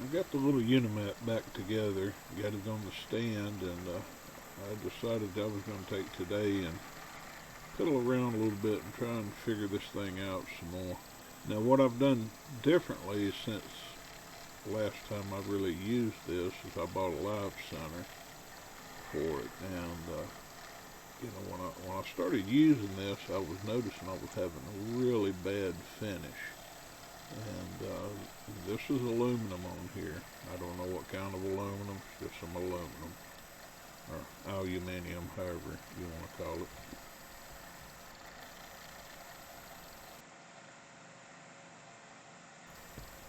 I got the little UniMat back together, got it on the stand, and I decided I was going to take today and fiddle around a little bit and try and figure this thing out some more. Now, what I've done differently since last time I really used this is I bought a live center for it, and when I started using this, I was noticing I was having a really bad finish. And this is aluminum on here. I don't know what kind of aluminum, it's just some aluminum or aluminium, however you want to call it.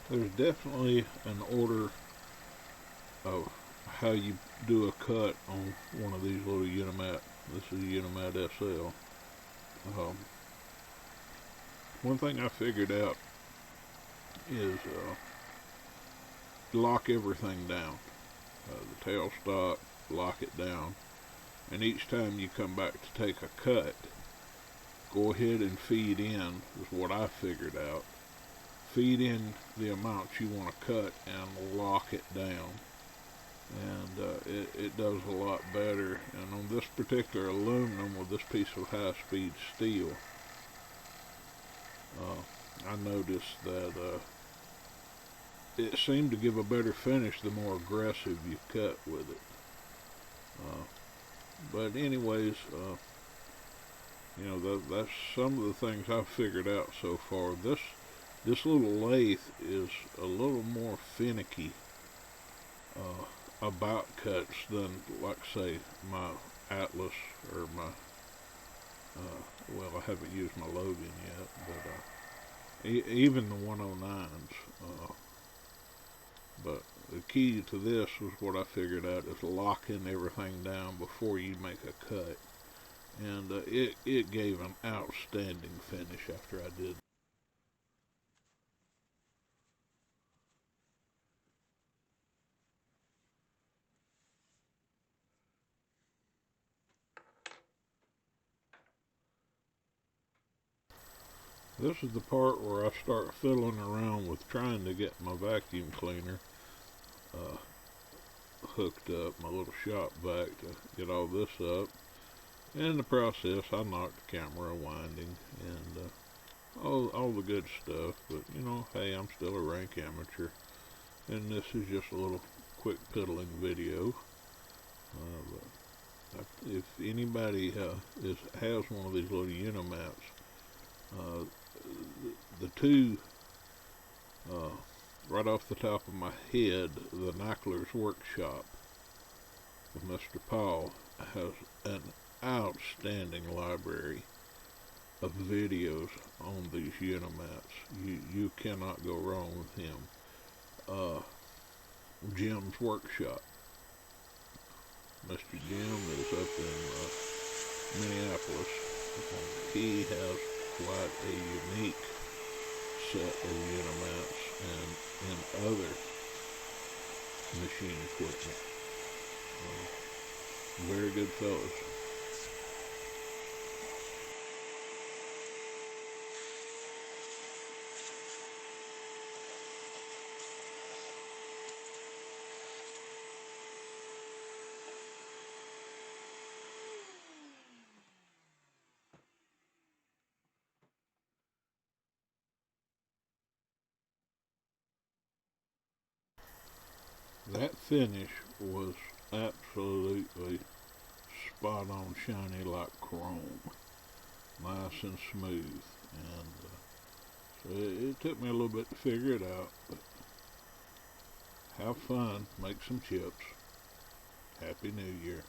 There's definitely an order of how you do a cut on one of these little UniMat. This is UniMat SL. Um, One thing I figured out is lock everything down. The tailstock, lock it down, and each time you come back to take a cut, go ahead and feed in, is what I figured out. Feed in the amount you want to cut and lock it down. And it does a lot better. And on this particular aluminum with this piece of high-speed steel, I noticed that it seemed to give a better finish the more aggressive you cut with it. But anyways, that's some of the things I've figured out so far. This little lathe is a little more finicky about cuts than, like, say, my Atlas or my, well, I haven't used my Logan yet, but even the 109s. But the key to this was what I figured out is locking everything down before you make a cut. And it gave an outstanding finish after I did. This is the part where I start fiddling around with trying to get my vacuum cleaner uh, hooked up, my little shop vac, to get all this up. In the process, I knocked the camera winding and all the good stuff. But hey, I'm still a rank amateur, and this is just a little quick piddling video. If anybody has one of these little UniMats, uh, the two right off the top of my head, the Knackler's Workshop with Mr. Paul has an outstanding library of videos on these UniMats. You cannot go wrong with him. Jim's Workshop. Mr. Jim is up in Minneapolis. He has quite a unique set of UniMats and other machine equipment. Very good fellows. That finish was absolutely spot on, shiny like chrome, nice and smooth. And so it took me a little bit to figure it out, but have fun, make some chips. Happy New Year.